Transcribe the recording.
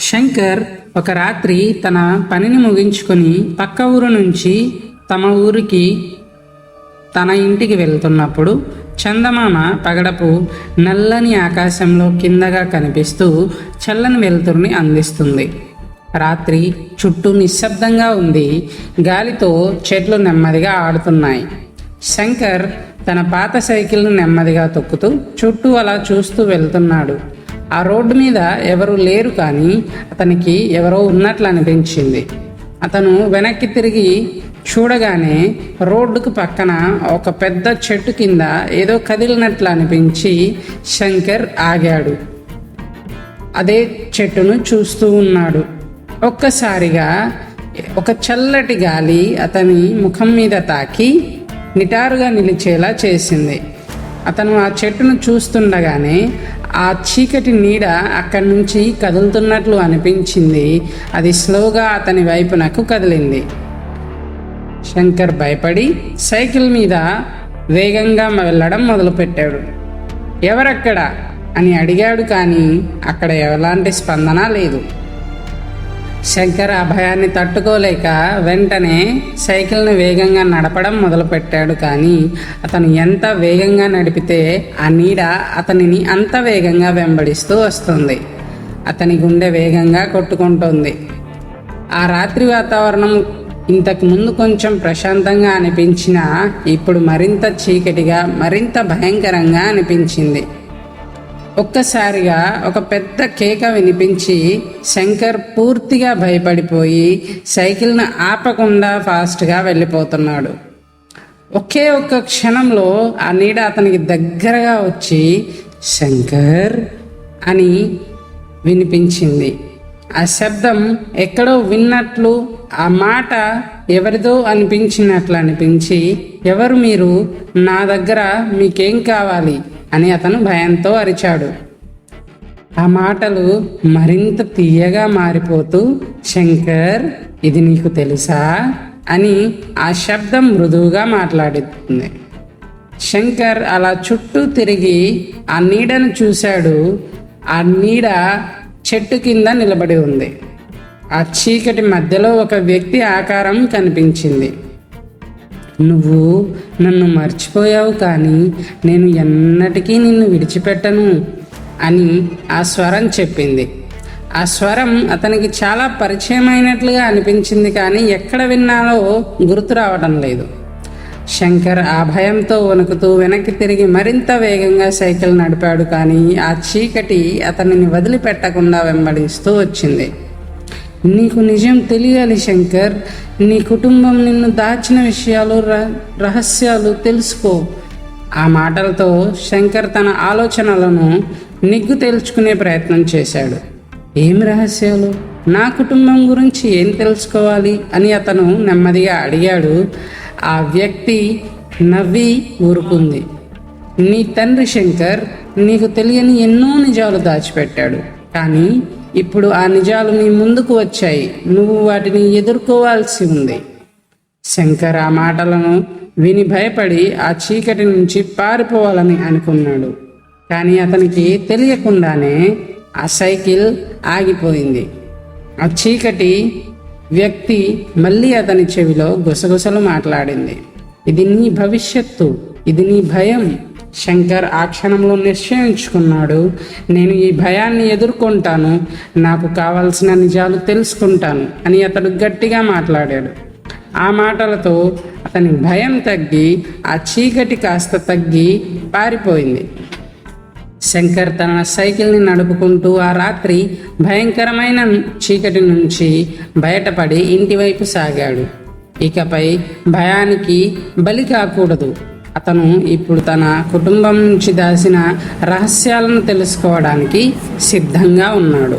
శంకర్ ఒక రాత్రి తన పనిని ముగించుకొని పక్క ఊరు నుంచి తమ ఊరికి తన ఇంటికి వెళ్తున్నప్పుడు చందమామ పగడపు నల్లని ఆకాశంలో కిందగా కనిపిస్తూ చల్లని వెలుతురుని అందిస్తుంది. రాత్రి చుట్టూ నిశ్శబ్దంగా ఉంది. గాలితో చెట్లు నెమ్మదిగా ఆడుతున్నాయి. శంకర్ తన పాత సైకిల్ను నెమ్మదిగా తొక్కుతూ చుట్టూ అలా చూస్తూ వెళ్తున్నాడు. ఆ రోడ్డు మీద ఎవరు లేరు, కానీ అతనికి ఎవరో ఉన్నట్లు అనిపించింది. అతను వెనక్కి తిరిగి చూడగానే రోడ్డుకు పక్కన ఒక పెద్ద చెట్టు కింద ఏదో కదిలినట్లు అనిపించి శంకర్ ఆగాడు. అదే చెట్టును చూస్తూ ఉన్నాడు. ఒక్కసారిగా ఒక చల్లటి గాలి అతని ముఖం మీద తాకి నిటారుగా నిలిచేలా చేసింది. అతను ఆ చెట్టును చూస్తుండగానే ఆ చీకటి నీడ అక్కడి నుంచి కదులుతున్నట్లు అనిపించింది. అది స్లోగా అతని వైపునకు కదిలింది. శంకర్ భయపడి సైకిల్ మీద వేగంగా వెళ్ళడం మొదలుపెట్టాడు. ఎవరక్కడ అని అడిగాడు, కానీ అక్కడ ఎలాంటి స్పందన లేదు. శంకర్ ఆ భయాన్ని తట్టుకోలేక వెంటనే సైకిల్ను వేగంగా నడపడం మొదలుపెట్టాడు. కానీ అతను ఎంత వేగంగా నడిపితే ఆ నీడ అతనిని అంత వేగంగా వెంబడిస్తూ వస్తుంది. అతని గుండె వేగంగా కొట్టుకుంటోంది. ఆ రాత్రి వాతావరణం ఇంతకు ముందు కొంచెం ప్రశాంతంగా అనిపించినా ఇప్పుడు మరింత చీకటిగా, మరింత భయంకరంగా అనిపించింది. ఒక్కసారిగా ఒక పెద్ద కేక వినిపించి శంకర్ పూర్తిగా భయపడిపోయి సైకిల్ను ఆపకుండా ఫాస్ట్గా వెళ్ళిపోతున్నాడు. ఒకే ఒక్క క్షణంలో ఆ నీడ అతనికి దగ్గరగా వచ్చి శంకర్ అని వినిపించింది. ఆ శబ్దం ఎక్కడో విన్నట్లు, ఆ మాట ఎవరిదో అనిపించినట్లు అనిపించి, ఎవరు మీరు? నా దగ్గర మీకేం కావాలి అని అతను భయంతో అరిచాడు. ఆ మాటలు మరింత తీయగా మారిపోతూ, శంకర్, ఇది నీకు తెలుసా అని ఆ శబ్దం మృదువుగా మాట్లాడుతుంది. శంకర్ అలా చుట్టూ తిరిగి ఆ నీడను చూశాడు. ఆ నీడ చెట్టు కింద నిలబడి ఉంది. ఆ చీకటి మధ్యలో ఒక వ్యక్తి ఆకారం కనిపించింది. నువ్వు నన్ను మర్చిపోయావు, కానీ నేను ఎన్నటికీ నిన్ను విడిచిపెట్టను అని ఆ స్వరం చెప్పింది. ఆ స్వరం అతనికి చాలా పరిచయమైనట్లుగా అనిపించింది, కానీ ఎక్కడ విన్నాలో గుర్తు రావడం లేదు. శంకర్ ఆ భయంతో వణుకుతూ వెనక్కి తిరిగి మరింత వేగంగా సైకిల్ నడిపాడు. కానీ ఆ చీకటి అతనిని వదిలిపెట్టకుండా వెంబడిస్తూ వచ్చింది. నీకు నిజం తెలియాలి శంకర్. నీ కుటుంబం నిన్ను దాచిన విషయాలు, రహస్యాలు తెలుసుకో. ఆ మాటలతో శంకర్ తన ఆలోచనలను నిగ్గు తేల్చుకునే ప్రయత్నం చేశాడు. ఏం రహస్యాలు? నా కుటుంబం గురించి ఏం తెలుసుకోవాలి అని అతను నెమ్మదిగా అడిగాడు. ఆ వ్యక్తి నవ్వి ఊరుకుంది. నీ తండ్రి శంకర్ నీకు తెలియని ఎన్నో నిజాలు దాచిపెట్టాడు, కానీ ఇప్పుడు ఆ నిజాలు నీ ముందుకు వచ్చాయి. నువ్వు వాటిని ఎదుర్కోవాల్సి ఉంది. శంకర్ ఆ మాటలను విని భయపడి ఆ చీకటి నుంచి పారిపోవాలని అనుకున్నాడు. కానీ అతనికి తెలియకుండానే ఆ సైకిల్ ఆగిపోయింది. ఆ చీకటి వ్యక్తి మళ్ళీ అతని చెవిలో గుసగుసలు మాట్లాడింది. ఇది నీ భవిష్యత్తు, ఇది నీ భయం. శంకర్ ఆ క్షణంలో నిశ్చయించుకున్నాడు. నేను ఈ భయాన్ని ఎదుర్కొంటాను, నాకు కావలసిన నిజాలు తెలుసుకుంటాను అని అతడు గట్టిగా మాట్లాడాడు. ఆ మాటలతో అతని భయం తగ్గి ఆ చీకటి కాస్త తగ్గి పారిపోయింది. శంకర్ తన సైకిల్ని నడుపుకుంటూ ఆ రాత్రి భయంకరమైన చీకటి నుంచి బయటపడి ఇంటివైపు సాగాడు. ఇకపై భయానికి బలి కాకూడదు. అతను ఇప్పుడు తన కుటుంబం నుంచి దాచిన రహస్యాలను తెలుసుకోవడానికి సిద్ధంగా ఉన్నాడు.